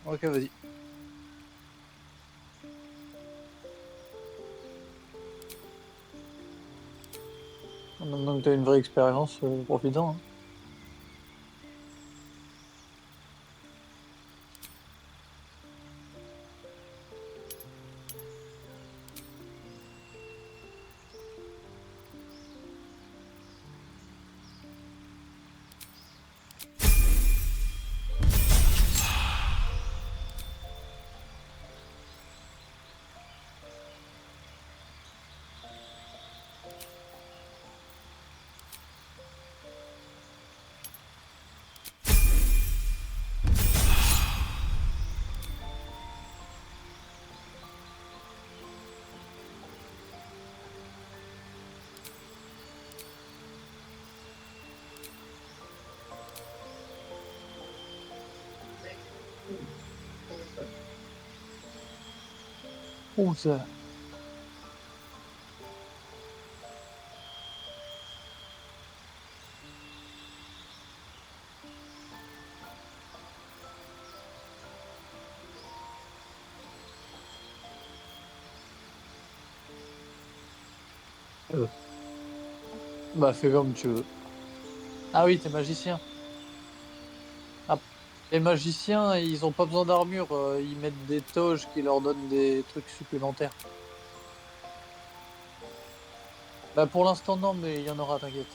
Ok, vas-y. Maintenant que t'as une vraie expérience, profite-en, hein. Ouh, ça. Bah, fais comme tu veux. Ah oui, t'es magicien. Ah, les magiciens, ils ont pas besoin d'armure, ils mettent des toges qui leur donnent des trucs supplémentaires. Bah, pour l'instant, non, mais il y en aura, t'inquiète.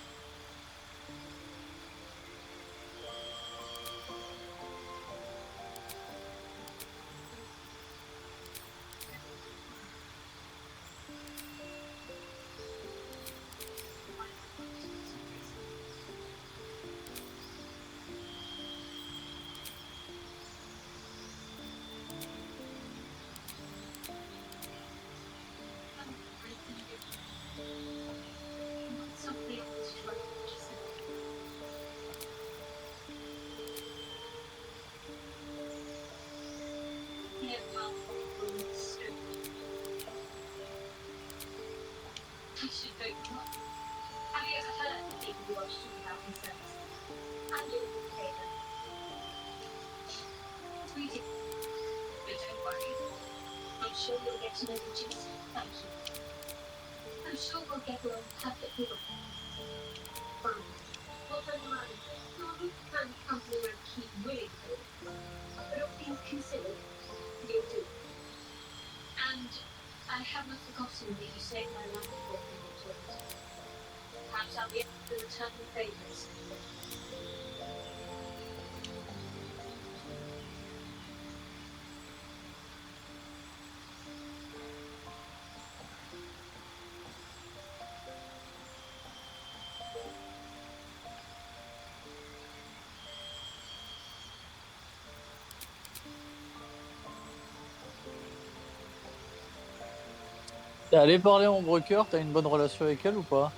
T'es allé parler en broker, t'as une bonne relation avec elle ou pas?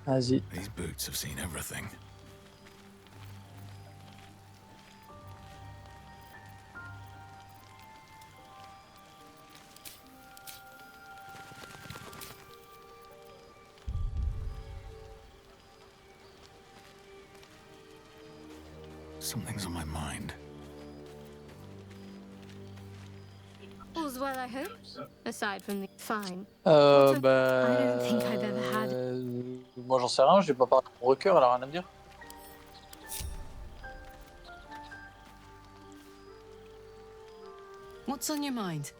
Vas-y. These boots have seen everything. Something's on my mind. All's well, I hope. Aside from the fine. Bah... I don't think I've ever had. Moi, j'en sais rien, j'ai pas parlé en broker, elle a rien à me dire. What's on your mind?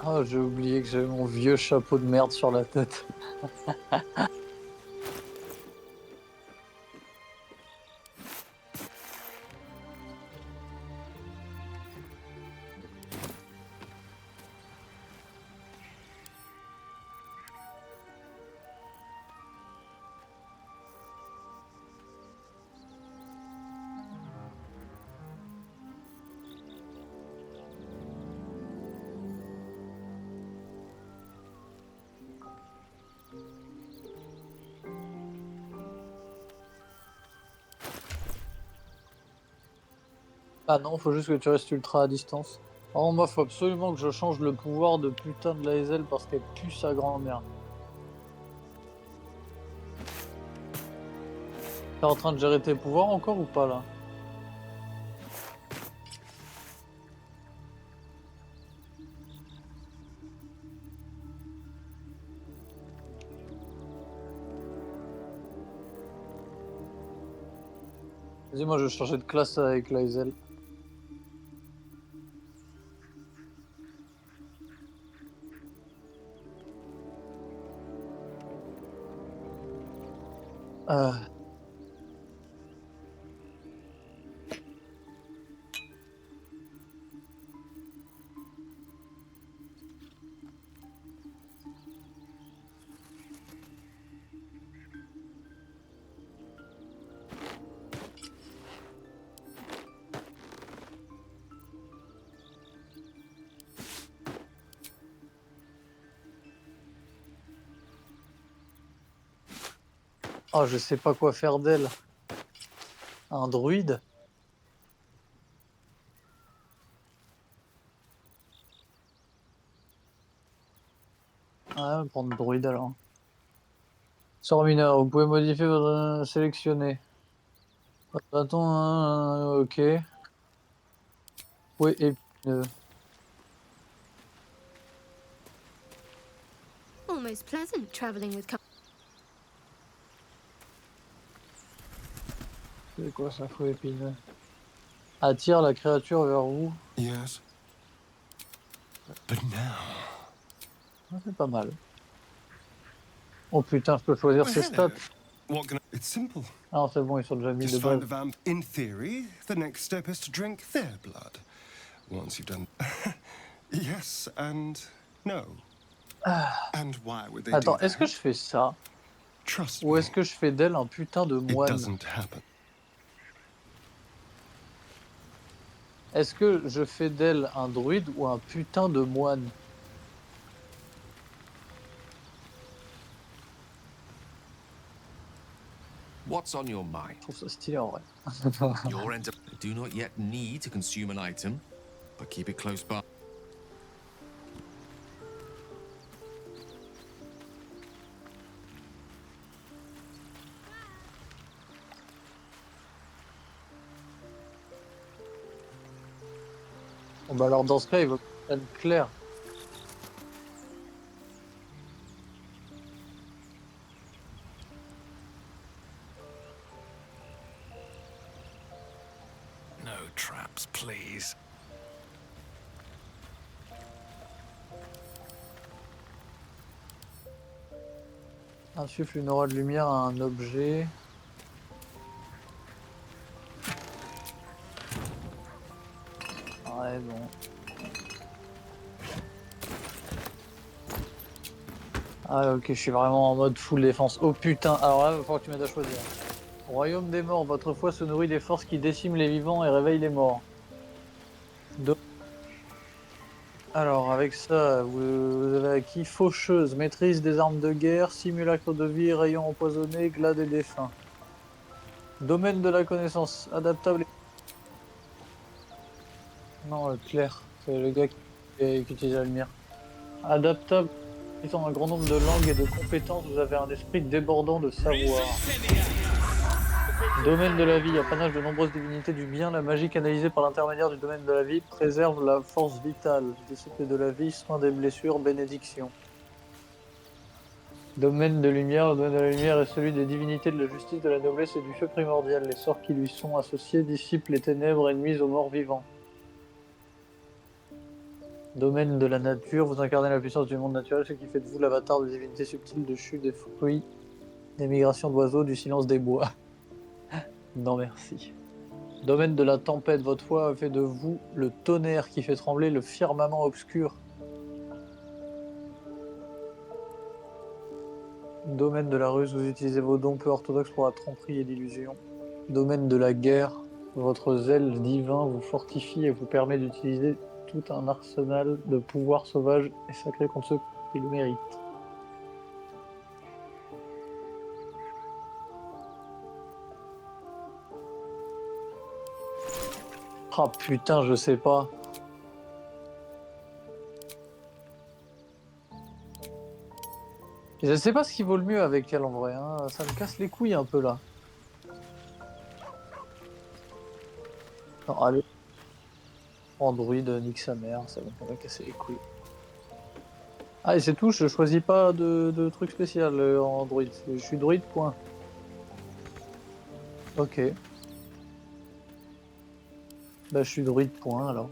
Oh, j'ai oublié que j'avais mon vieux chapeau de merde sur la tête. Ah non, faut juste que tu restes ultra à distance. Oh, moi, faut absolument que je change le pouvoir de putain de la Hazel parce qu'elle pue sa grand-mère. T'es en train de gérer tes pouvoirs encore ou pas là? Vas-y, moi je vais changer de classe avec la Hazel. Euh, Oh, je sais pas quoi faire d'elle. Un druide? Ouais, on va prendre le druide alors. Sort mineur, vous pouvez modifier votre sélectionné. Attends, ok. Oui, épineux. Almost pleasant traveling with. C'est quoi ça, faux épineux? Attire la créature vers vous. Yes. But now. Ah, c'est pas mal. Oh putain, je peux choisir ses Hello. stats. What can I... It's simple. Ah non, c'est bon, ils sont déjà mis de Just find base. the vamp. In theory, the next step is to drink their blood. Once you've done... yes and no. And why would they Attends, do est-ce que that? je fais ça? Trust Ou me, est-ce que je fais d'elle un putain de it moine? doesn't happen. Est-ce que je fais d'elle un druide ou un putain de moine? What's on your mind? Je trouve ça stylé en vrai. Your end. Do not yet need to consume an item, but keep it close by. Bon bah alors dans ce cas, il va être clair. No traps, please. Insuffle une aura de lumière à un objet. Ouais, bon. Ah ok, je suis vraiment en mode full défense. Oh putain, alors là, il va falloir que tu m'aides à choisir. Royaume des morts, votre foi se nourrit des forces qui déciment les vivants et réveillent les morts. Alors avec ça, vous avez acquis faucheuse, maîtrise des armes de guerre, simulacre de vie, rayon empoisonné, glas des défunts. Domaine de la connaissance, adaptable. Non, Claire, c'est le gars qui utilise la lumière. Adaptable, étant un grand nombre de langues et de compétences, vous avez un esprit débordant de savoir. Domaine de la vie, apanage de nombreuses divinités du bien, la magie canalisée par l'intermédiaire du domaine de la vie préserve la force vitale, disciple de la vie, soin des blessures, bénédiction. Domaine de lumière, le domaine de la lumière est celui des divinités de la justice, de la noblesse et du feu primordial. Les sorts qui lui sont associés dissipent les ténèbres et nuisent aux morts vivants. Domaine de la nature, vous incarnez la puissance du monde naturel, ce qui fait de vous l'avatar de divinités subtiles, de chutes, des fruits, des migrations d'oiseaux, du silence des bois. Non merci. Domaine de la tempête, votre foi fait de vous le tonnerre qui fait trembler le firmament obscur. Domaine de la ruse, vous utilisez vos dons peu orthodoxes pour la tromperie et l'illusion. Domaine de la guerre, votre zèle divin vous fortifie et vous permet d'utiliser tout un arsenal de pouvoirs sauvages et sacrés contre ceux qui le méritent. Ah putain, je sais pas. Je sais pas ce qui vaut le mieux avec elle en vrai, hein. Ça me casse les couilles un peu là. Non, allez. Android, nique sa mère, ça va casser les couilles. Ah, et c'est tout, je choisis pas de truc spécial en Android. Je suis druide, point. Ok. Bah, je suis druide, point alors.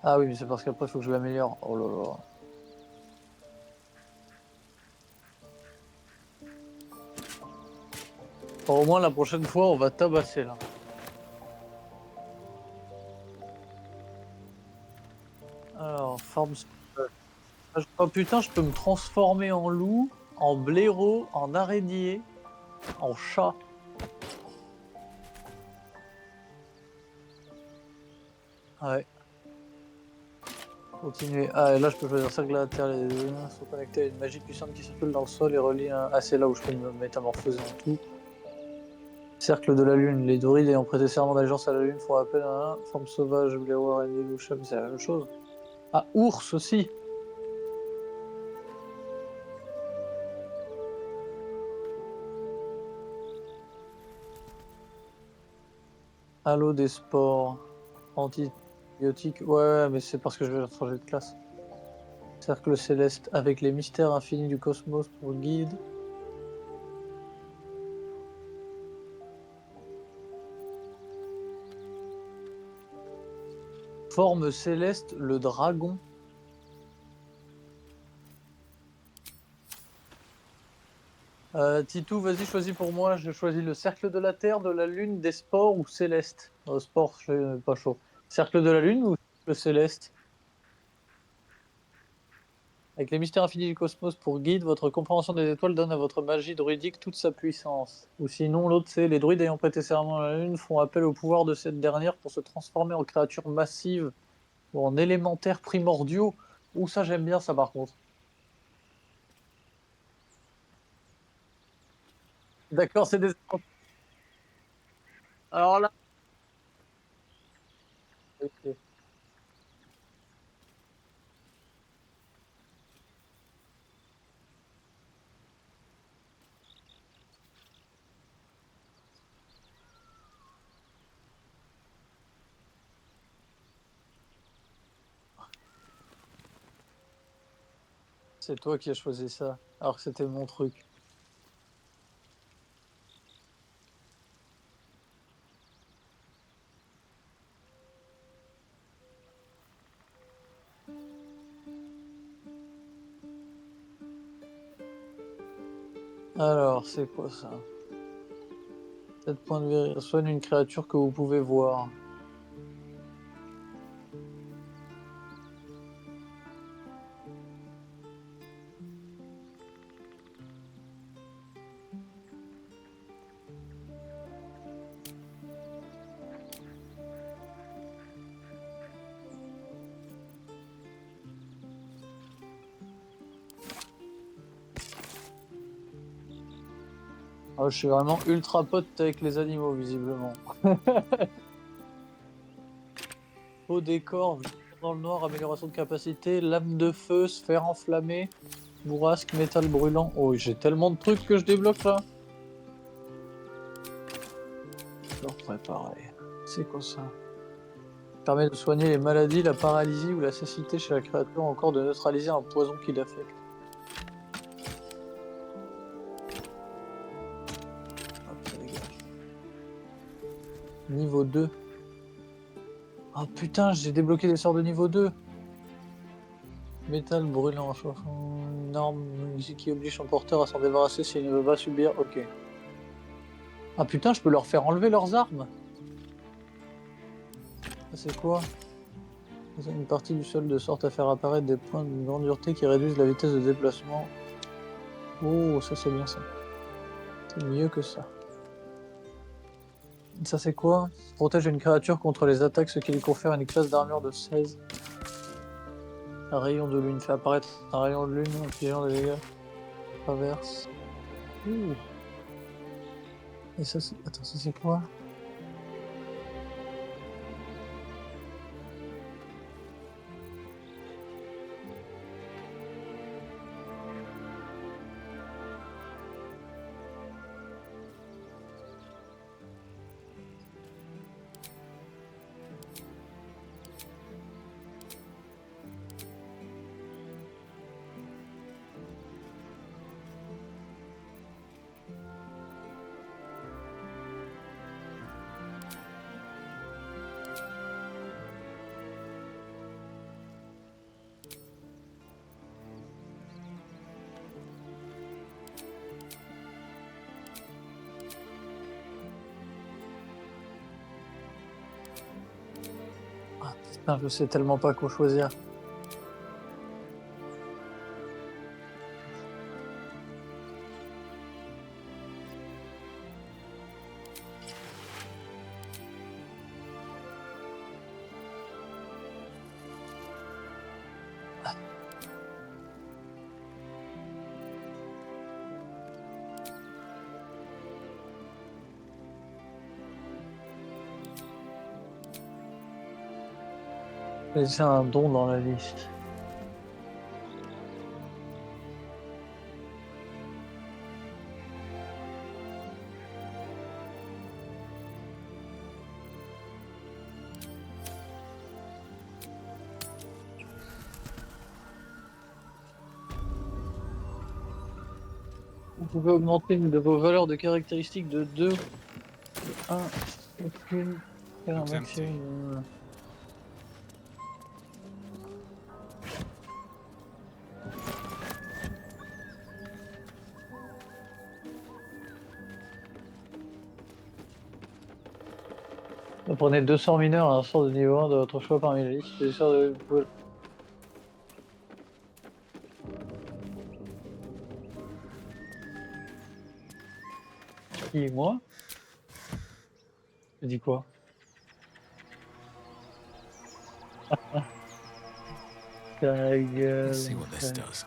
Ah oui, mais c'est parce qu'après, il faut que je l'améliore. Oh là là. Bon, au moins, la prochaine fois, on va tabasser là. Alors, forme. Oh putain, je peux me transformer en loup, en blaireau, en araignée, en chat. Ouais. Continuer. Ah, et là, je peux choisir cercle de la terre. Les deux sont connectés à une magie puissante qui circule dans le sol et relie un. Ah, c'est là où je peux me métamorphoser en tout. Cercle de la lune. Les druides ayant prêté serment d'allégeance à la lune font appel à un forme sauvage, blaireau, araignée, loup, chat, mais c'est la même chose. Ah, ours aussi. Halo des sports. Antibiotiques. Ouais, mais c'est parce que je vais changer de classe. Cercle céleste avec les mystères infinis du cosmos pour guide. Forme céleste, le dragon. Titou, vas-y, choisis pour moi. Je choisis le cercle de la Terre, de la Lune, des sports ou céleste. Sport, je suis pas chaud. Cercle de la Lune ou le céleste? Avec les mystères infinis du cosmos pour guide, votre compréhension des étoiles donne à votre magie druidique toute sa puissance. Ou sinon, l'autre, c'est les druides ayant prêté serment à la Lune font appel au pouvoir de cette dernière pour se transformer en créatures massives ou en élémentaires primordiaux. Ou ça, j'aime bien ça par contre. D'accord, c'est des. Alors là, ok. C'est toi qui as choisi ça, alors que c'était mon truc. Alors, c'est quoi ça? 7 points de vie, soigne une créature que vous pouvez voir. Ah, je suis vraiment ultra pote avec les animaux, visiblement. Faux décor, dans le noir, amélioration de capacité, lame de feu, sphère enflammée, bourrasque, métal brûlant. Oh, j'ai tellement de trucs que je débloque là. Leur préparer. C'est quoi ça? Permet de soigner les maladies, la paralysie ou la cécité chez la créature, ou encore de neutraliser un poison qui l'affecte. Hop, ça dégage. Niveau 2. Oh putain, j'ai débloqué des sorts de niveau 2. Métal brûlant, chauffant, une arme qui oblige son porteur à s'en débarrasser s'il ne veut pas subir. Ok. Ah putain, je peux leur faire enlever leurs armes. Ça, c'est quoi? C'est une partie du sol de sorte à faire apparaître des points d'une grande dureté qui réduisent la vitesse de déplacement. Oh, ça c'est bien ça. C'est mieux que ça. Ça c'est quoi? Protège une créature contre les attaques, ce qui lui confère une classe d'armure de 16. Un rayon de lune fait apparaître un rayon de lune infligeant des dégâts. Traverse. Ouh. Et ça c'est... Attends, ça c'est quoi? Ah putain, je sais tellement pas quoi choisir. Laisser un don dans la liste. Vous pouvez augmenter une de vos valeurs de caractéristiques de 2, 1, aucune, faire un Looks empty. maximum. Vous prenez 2 sorts mineurs et un sort de niveau 1 de votre choix parmi la liste des sorts de... Qui, moi? J'ai dit quoi? Ta gueule. Let's see what this does.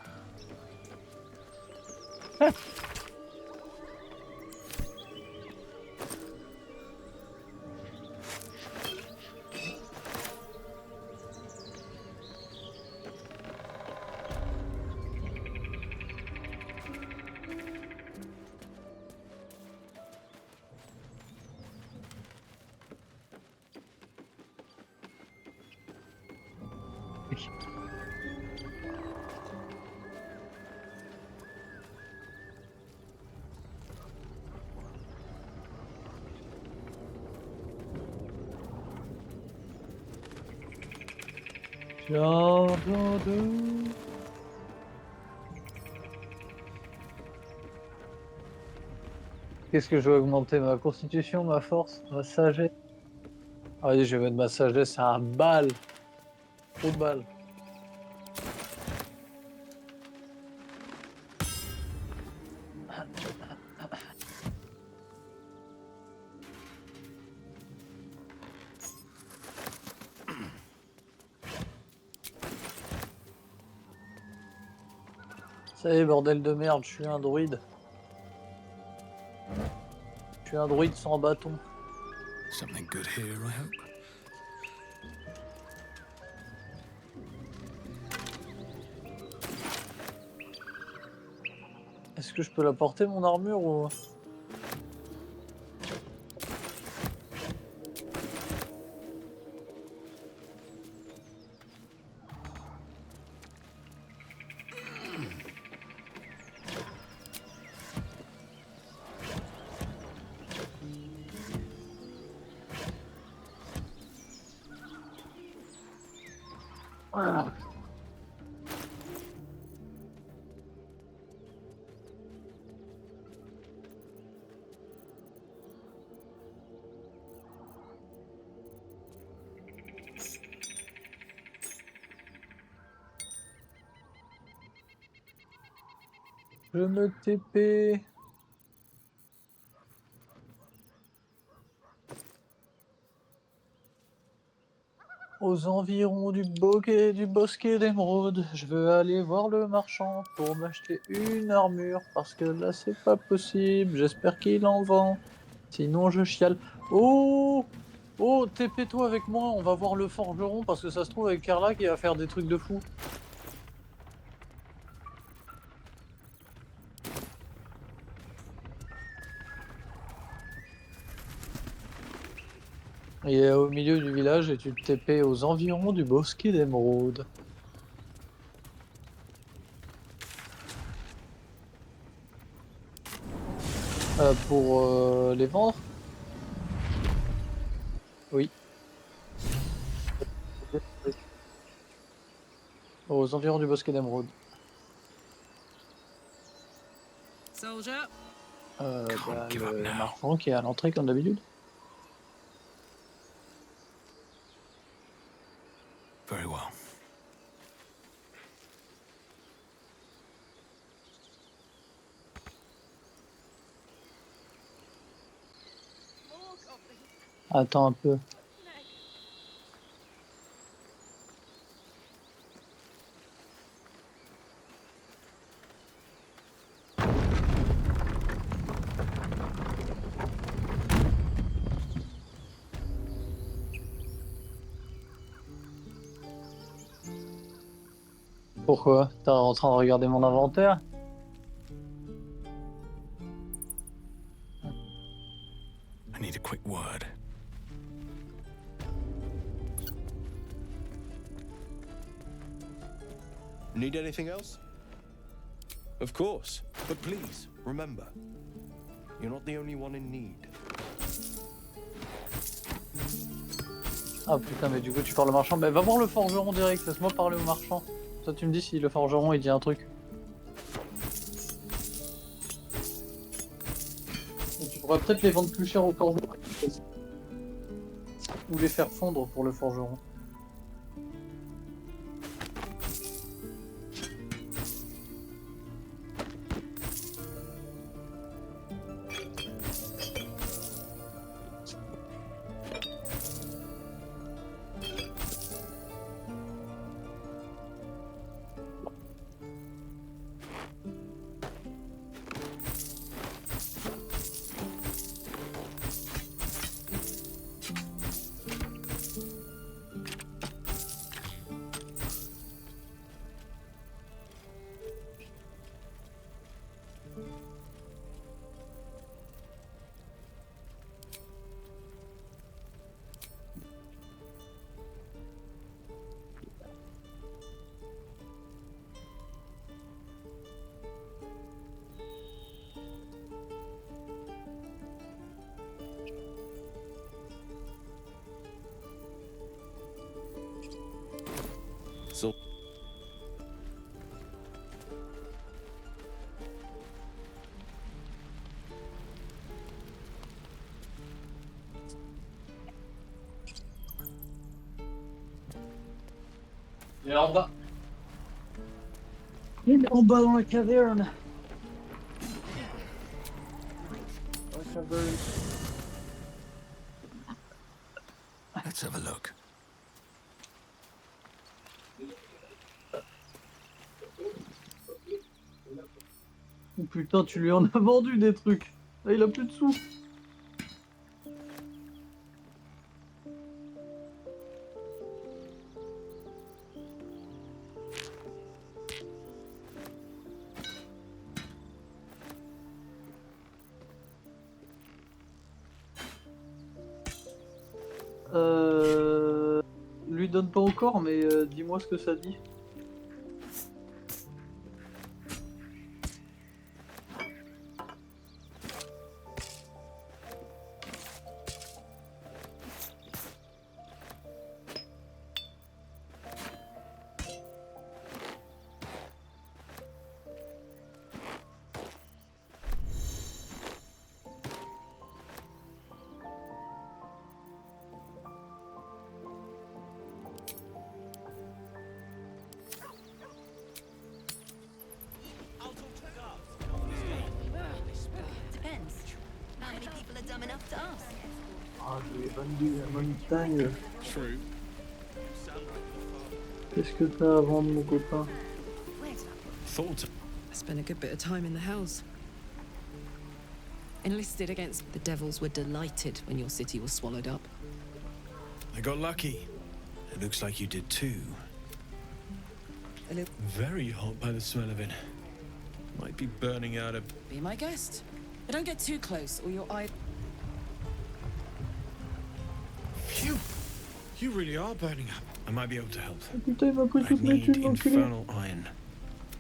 Jardin de... Qu'est-ce que je vais augmenter? Ma constitution, ma force, ma sagesse? Ah oui, je vais mettre ma sagesse à balle. Trop de balles. Ça y est, bordel de merde, je suis un druide. Je suis un druide sans bâton. Something good here, I hope. Est-ce que je peux la porter, mon armure, ou... Je me TP. Aux environs du bosquet d'émeraude, je veux aller voir le marchand pour m'acheter une armure, parce que là c'est pas possible, j'espère qu'il en vend, sinon je chiale. Oh! Oh, TP-toi avec moi, on va voir le forgeron, parce que ça se trouve avec Carla qui va faire des trucs de fou. Il est au milieu du village et tu te TP aux environs du bosquet d'émeraude. Pour les vendre? Oui. Aux environs du bosquet d'émeraude. Soldier. Can't give up Le now. marchand qui est à l'entrée comme d'habitude. Very well. Attends un peu. Pourquoi? T'es en train de regarder mon inventaire? I need a quick word. Need anything else? Of course. But please, remember, you're not the only one in need. Ah putain, mais du coup tu parles au marchand. Bah va voir le forgeron direct, laisse-moi parler au marchand. Toi tu me dis si le forgeron il dit un truc. Et tu pourrais peut-être les vendre plus cher au forgeron. Ou les faire fondre pour le forgeron. So, Il est en bas. Il est en bas dans la caverne. Dans la caverne. Let's have a look. Oh putain, tu lui en as vendu des trucs. Là, il a plus de sous. Lui donne pas encore, mais dis-moi ce que ça dit. many people are dumb enough to ask. Ah, les bandes de montagne. True. Qu'est-ce que t'as à vendre, mon copain? Thought. I spent a good bit of time in the Hells. Enlisted against the Devils were delighted when your city was swallowed up. I got lucky. It looks like you did too. A little- Very hot by the smell of it. Might be burning out a... Be my guest. But don't get too close or your eye. Phew! You really are burning up. I might be able to help. Putain, il m'a pris I toute ma need thune, l'enculé. infernal iron.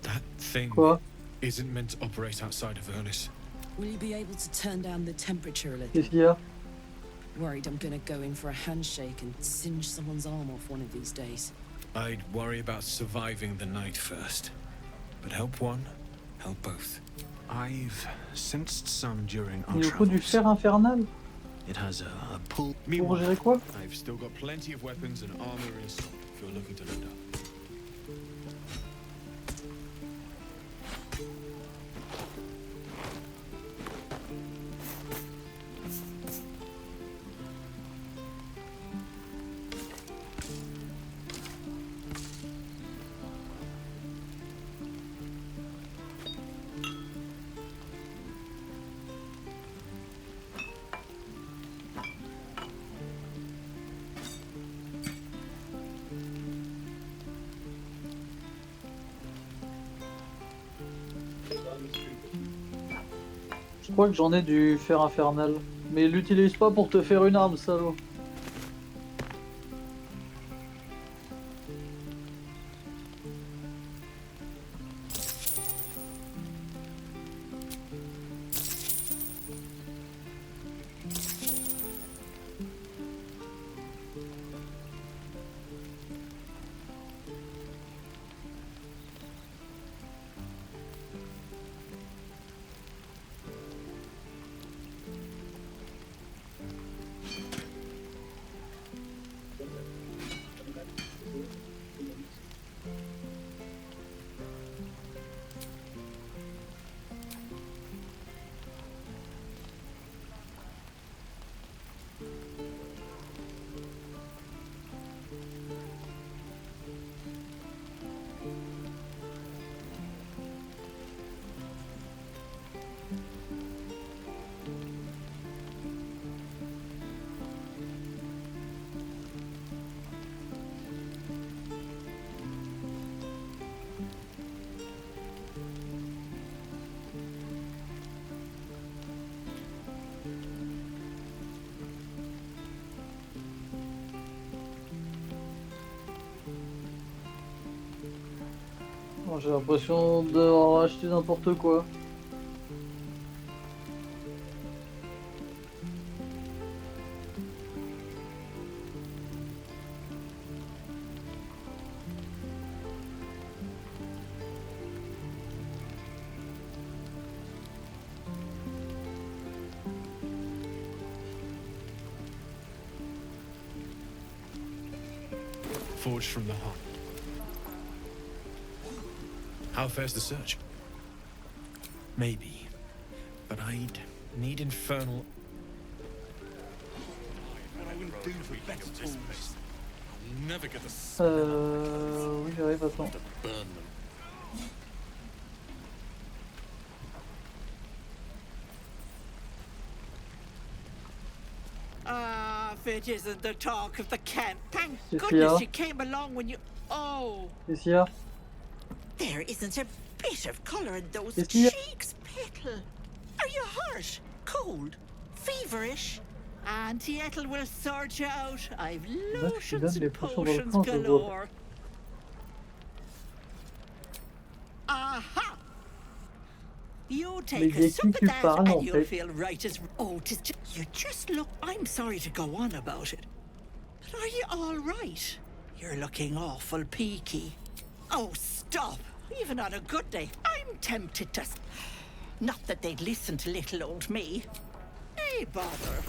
That thing Quoi? isn't meant to operate outside of Ernest. Will you be able to turn down the temperature a little? Qu'est-ce qu'il y a? Worried I'm gonna go in for a handshake and singe someone's arm off one of these days. I'd worry about surviving the night first. But help one, help both. I've sensed some during our Il nous faut du travels. fer infernal? It has a pull. Pour Meanwhile, gérer quoi? I've still got plenty of weapons and armor in stock if you're looking to load up. Je crois que j'en ai du fer infernal. Mais l'utilise pas pour te faire une arme, salaud. Bon, j'ai l'impression d'avoir acheté n'importe quoi. Forged from the heart. How fares the search? Maybe. But I'd need infernal... Oui, j'arrive, attends. Ah, if it isn't the talk of the camp. Thank Qu'est-ce qu'il y a? goodness you came along when you... Oh, Qu'est-ce qu'il y a? there isn't a bit of colour in those Qu'est-ce qu'il y a? cheeks, Petal. Are you hurt? Cold? Feverish? Auntie Ethel will sort you out. I've tu donnes lotions les and potions dans le potions camp, je vois. galore. Aha! You take Mais a de sip qui of tu that parles, en and you'll fait? feel right as... Oh, you just look... I'm sorry to go on about it. But are you all right? You're looking awful peaky. Oh, stop. Even on a good day, I'm tempted to... Not that they'd listen to little old me. Hey, bother.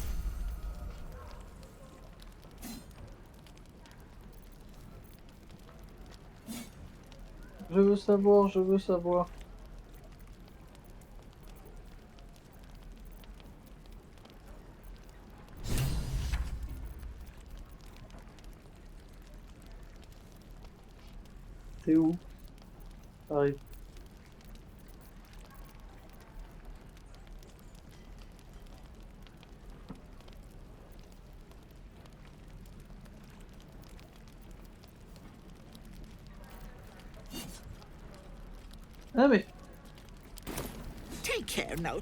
Je veux savoir, je veux savoir. T'es où? Arrive. Ah mais... Take care now.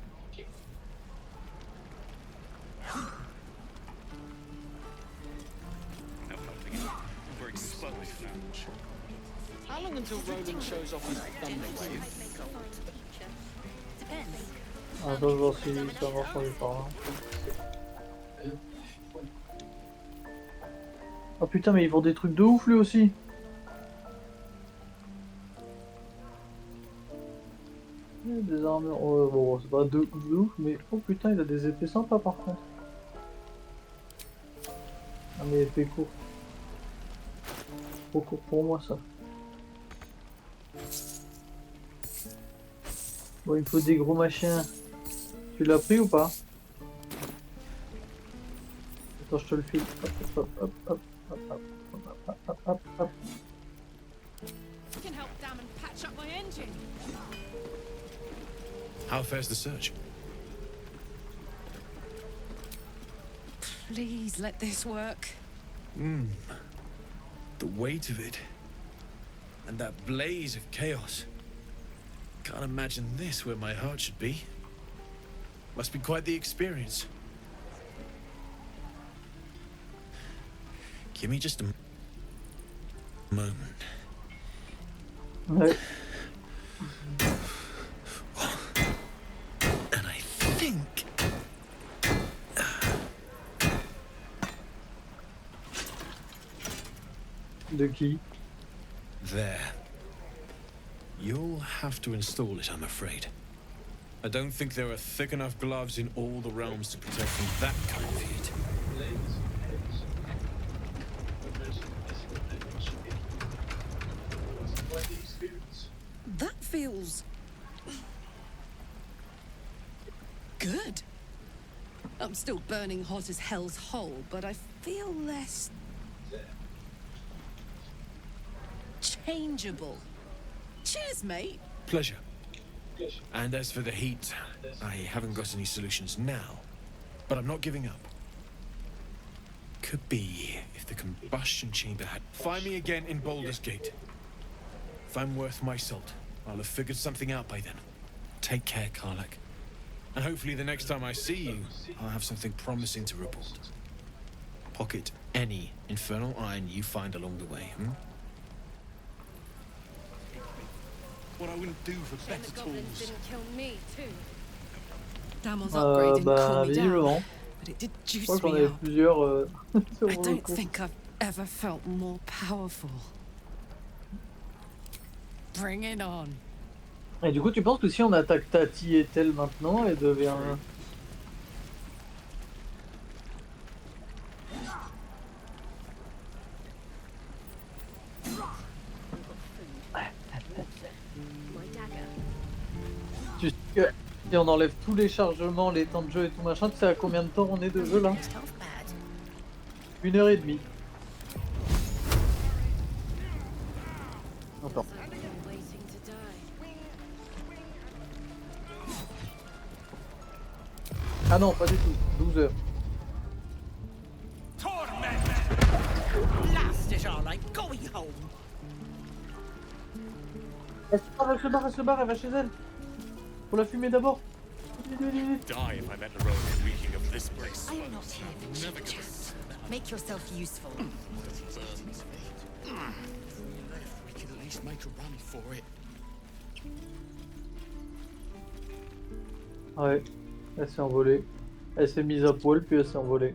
How long until Roland shows off his thunder wave? Attends, je vais voir si ça marche en lui parlant. Oh putain, mais ils font des trucs de ouf lui aussi. Il y a des armures. Oh, bon, c'est pas de ouf, mais oh putain, il a des épées sympas par contre. Ah, mais épée court. Trop court pour moi ça. Bon, il me faut des gros machins. Tu l'as pris ou pas? Attends, je te le file. Hop, hop, hop, hop, hop, hop, hop, hop, hop, hop. Can help Damon patch up my engine. How fares the search? Please let this work. The weight of it. And that blaze of chaos. Can't imagine this where my heart should be. Must be quite the experience. Give me just a moment. Ouais. And I think... De qui? There. You'll have to install it, I'm afraid. I don't think there are thick enough gloves in all the realms to protect from that kind of heat. That feels good. I'm still burning hot as hell's hole, but I feel less changeable. Cheers, mate. Pleasure. And as for the heat, I haven't got any solutions now, but I'm not giving up. Could be if the combustion chamber had... Find me again in Baldur's Gate. If I'm worth my salt, I'll have figured something out by then. Take care, Karlak. And hopefully the next time I see you, I'll have something promising to report. Pocket any infernal iron you find along the way, What I wouldn't do for better tools. didn't kill me, too. Damon's upgrade didn't cool me down, visiblement. but it did Je juice crois qu'on me avait up. plusieurs sur I le don't coup. think I've ever felt more powerful. Bring it on. Et du coup, tu penses que si on attaque Tati et Tel maintenant, elle devient... My dagger. Tu sais que si on enlève tous les chargements, les temps de jeu et tout machin, tu sais à combien de temps on est de jeu là? 1h30. Attends. Waiting to die. Ah non, pas du tout. 12 heures. Blast it all, I'm going home. Elle se barre, elle va chez elle. Faut la fumer d'abord. Die if I met the Roland reeking of this place. I'm not here for chit-chat. Make yourself useful. We could at least make a run for it. Ouais, elle s'est envolée. Elle s'est mise à poil puis elle s'est envolée.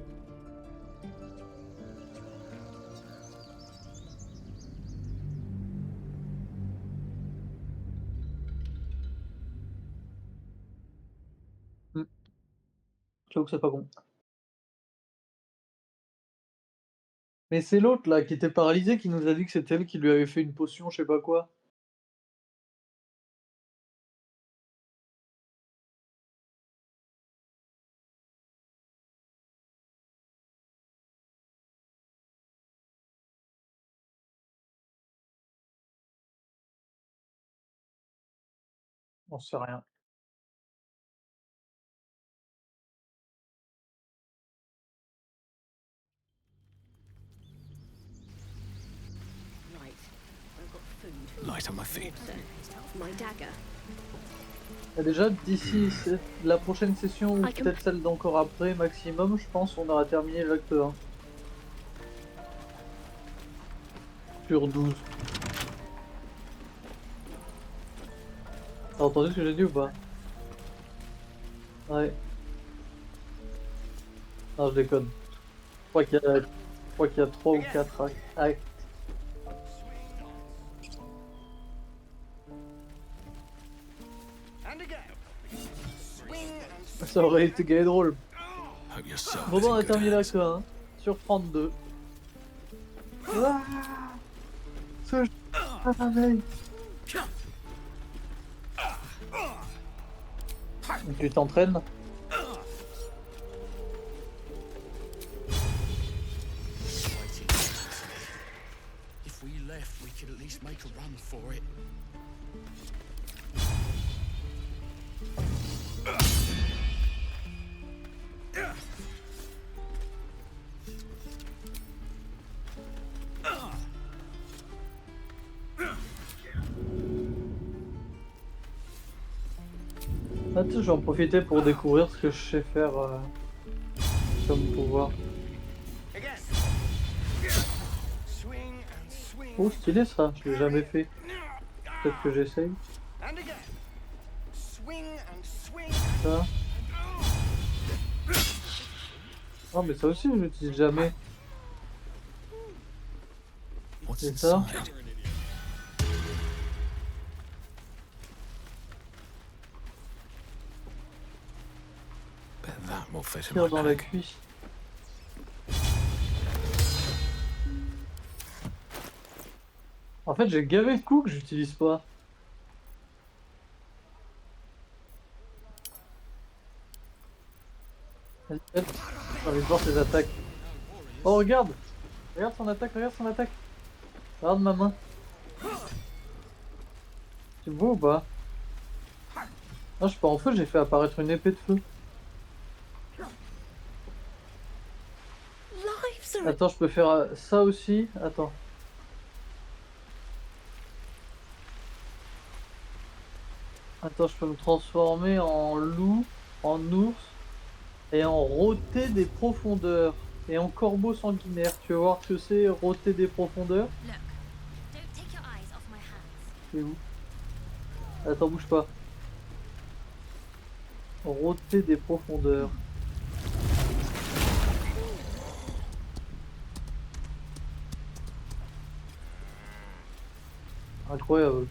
J'avoue que c'est pas con. Mais c'est l'autre là qui était paralysé qui nous a dit que c'était elle qui lui avait fait une potion, je sais pas quoi. On sait rien. Right. I've got food. Light on my feet. My dagger. Et déjà, d'ici la prochaine session, ou I can- peut-être celle d'encore après, maximum, je pense, on aura terminé l'acte 1. Sur 12. T'as entendu ce que j'ai dit ou pas? Ouais. Non, je déconne. Je crois qu'il y a 3 ou 4 actes. Ça aurait été gay et drôle. Hope your soul Bon, is in on a good terminé hands. l'acte 1 sur 32. Ah, ce pareil. Tu t'entraînes? If we left, we could at least make a run for it. Ah, tu sais, je vais en profiter pour découvrir ce que je sais faire comme pouvoir. Oh, stylé ça, je l'ai jamais fait. Peut-être que j'essaye. Ça. Oh, mais ça aussi, je l'utilise jamais. What's C'est ça. inside? Bet that will fit in Tire my dans la pack. cuisse. En fait, j'ai gavé de coups que j'utilise pas. Vas-y, hop. J'ai envie de voir ses attaques. Oh, regarde! Regarde son attaque, regarde son attaque. Regarde ma main. Tu vois ou pas? Non, je suis pas en feu, j'ai fait apparaître une épée de feu. Lives are Attends, je peux faire ça aussi. Attends. Attends, je peux me transformer en loup, en ours et en roté des profondeurs et en corbeau sanguinaire. Tu veux voir ce que c'est, roté des profondeurs? Look, don't take your eyes off my hands. C'est où? Attends, bouge pas. Roté des profondeurs. Incroyable.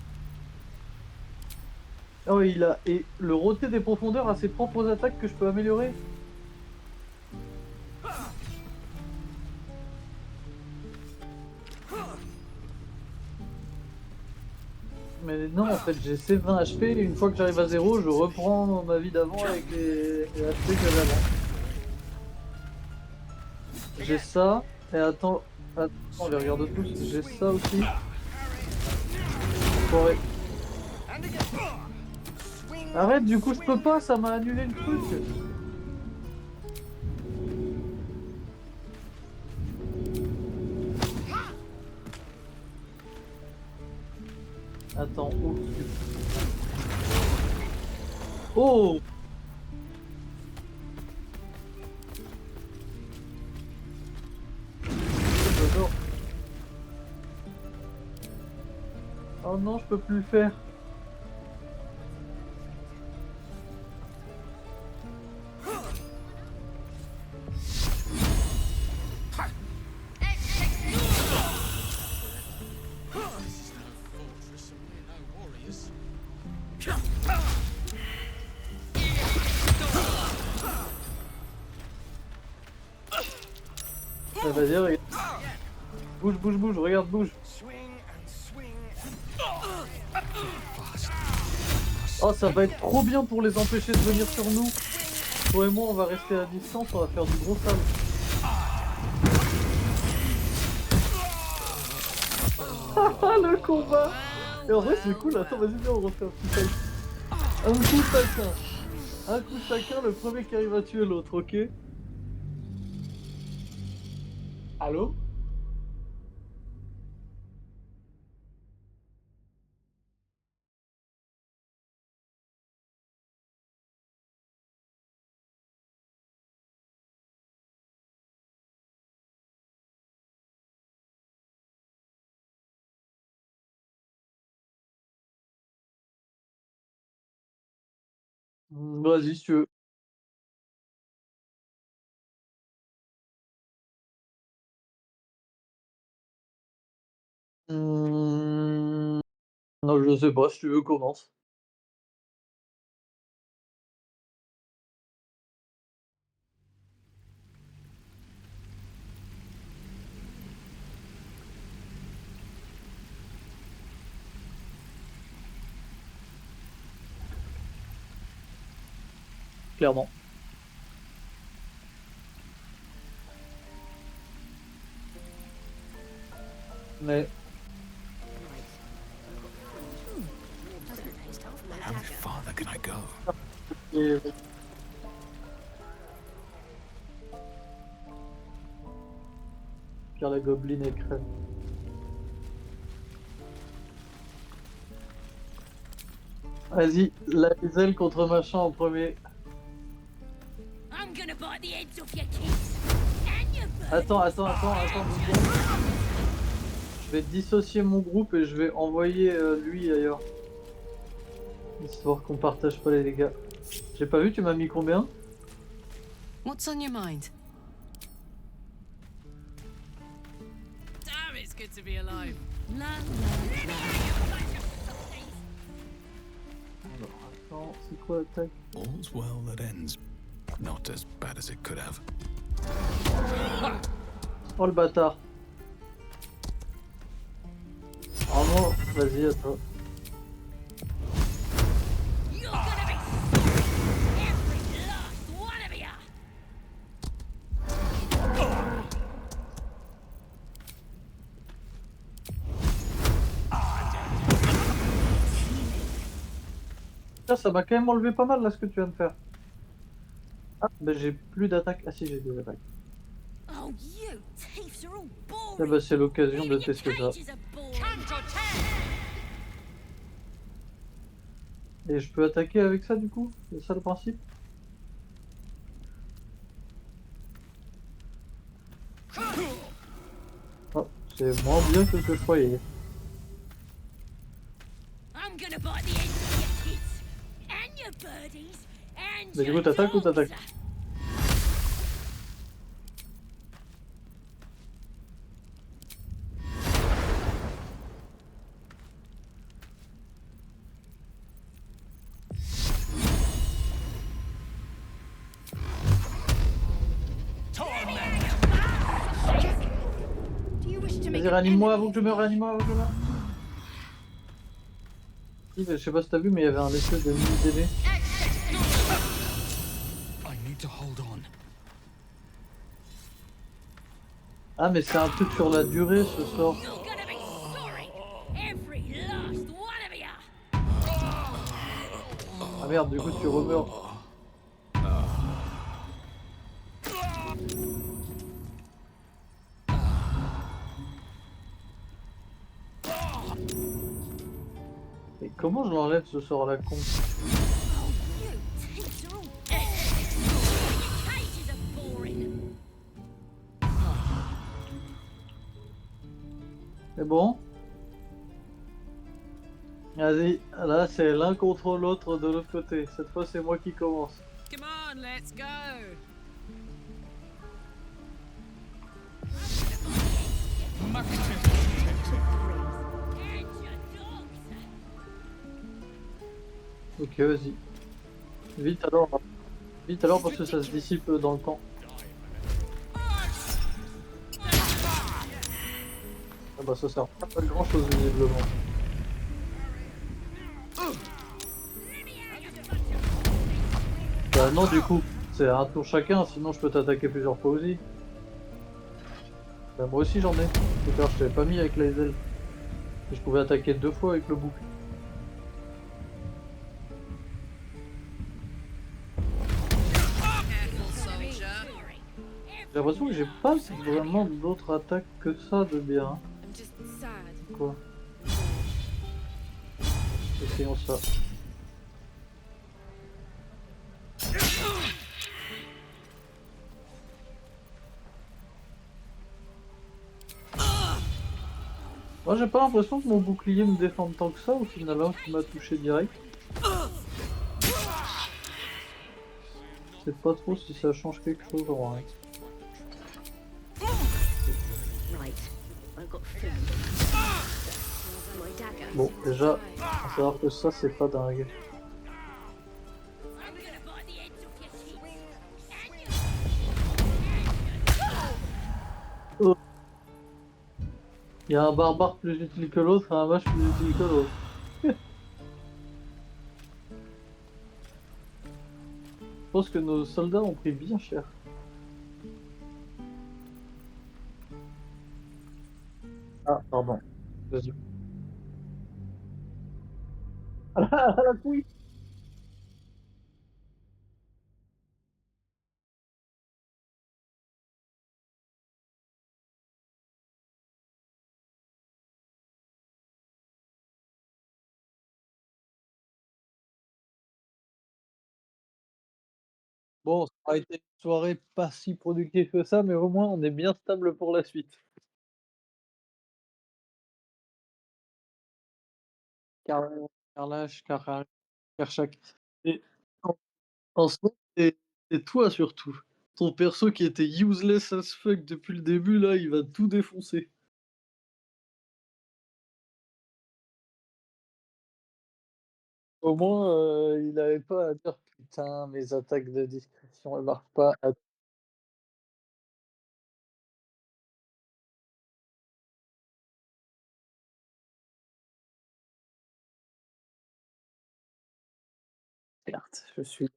Oh, il a. Et le roté des profondeurs a ses propres attaques que je peux améliorer. Mais non, en fait, j'ai ces 20 HP et une fois que j'arrive à 0, je reprends ma vie d'avant avec les HP que j'avais avant. J'ai ça, et attends, on les regarde tous, j'ai ça aussi. Ouais. Arrête, du coup je peux pas, ça m'a annulé le truc. Attends, où? Oh! J'adore. Oh non, je peux plus le faire. Ah, vas-y, regarde. Bouge, bouge, bouge, regarde, bouge. Oh, ça va être trop bien pour les empêcher de venir sur nous. Toi et moi, on va rester à distance, on va faire du gros sale. Le combat! Et en vrai, c'est cool, attends, vas-y, viens, on refait un petit fight. Un coup chacun. Un coup chacun, le premier qui arrive à tuer l'autre, ok? Allô? Vas-y si tu veux. Hmm, Non, je sais pas, si tu veux, commence. Clairement. Mais How much farther can I go? et- car la gobeline est crème. Vas-y, la ailes contre machin en premier. I'm gonna bite the heads off your kids. And your birds. Attends, deux secondes. Je vais dissocier mon groupe et je vais envoyer lui ailleurs. Histoire qu'on partage pas les dégâts. J'ai pas vu, tu m'as mis combien? What's on your mind? Damn, it's good to be alive. La, la, la. Alors, attends, c'est quoi l'attaque? All's well that ends. Not as bad as it could have. Oh le bâtard. Vraiment, vas-y, à toi. You're gonna be sorry. Every last one of you. Putain, ça m'a quand même enlevé pas mal là ce que tu viens de faire. Ah, bah j'ai plus d'attaque. Ah si, j'ai des attaques. Oh, you thieves are all Ah boring. bah c'est l'occasion de Even your tester ça. cages are boring. Et je peux attaquer avec ça du coup? C'est ça le principe? Oh, c'est moins bien que ce que je croyais. I'm gonna bite the heads off your kids. And your birdies. And Mais du your coup, t'attaques ou dogs. t'attaques? Do you wish to make Vas-y, an réanime-moi enemy avant que je meure, réanime-moi avant que je meure. Si, mais je sais pas si t'as vu, mais il y avait un espèce de mini DB. I need to hold on. Ah, mais c'est un truc sur la durée ce sort. You're gonna be sorry. Every last one of you. Ah merde, du coup tu remeurs. Et comment je l'enlève ce sort là con? You thieves are all your cages are boring. C'est bon? Vas-y, là c'est l'un contre l'autre de l'autre côté. Cette fois c'est moi qui commence. Come on, let's go. And your dogs. Ok, vas-y. Vite alors. Vite alors parce que ça se dissipe dans le temps. Ah bah ça sert pas à grand chose visiblement. Bah non du coup, c'est un tour chacun, sinon je peux t'attaquer plusieurs fois aussi. Bah moi aussi j'en ai. Tout à l'heure je t'avais pas mis avec les ailes. Et je pouvais attaquer 2 fois avec le bouc. J'ai l'impression que j'ai pas vraiment d'autres attaques que ça de bien. I'm just sad. Quoi? Essayons ça. Moi j'ai pas l'impression que mon bouclier me défende tant que ça au final, hein, qui m'a touché direct. Je sais pas trop si ça change quelque chose en vrai. Bon, déjà, faut savoir que ça c'est pas dingue. I'm gonna bite the heads off your kids. Il y a un barbare plus utile que l'autre et un mage plus utile que l'autre. Je pense que nos soldats ont pris bien cher. Ah, pardon. Vas-y. Ah la couille! Bon, ça a été une soirée pas si productive que ça, mais au moins on est bien stable pour la suite. Carrelage, Kershak. Et en en soi, c'est toi surtout. Ton perso qui était useless as fuck depuis le début, là, il va tout défoncer. Au moins, il avait pas à dire: «Putain, mes attaques de discrétion, elles marchent pas». Certes, je suis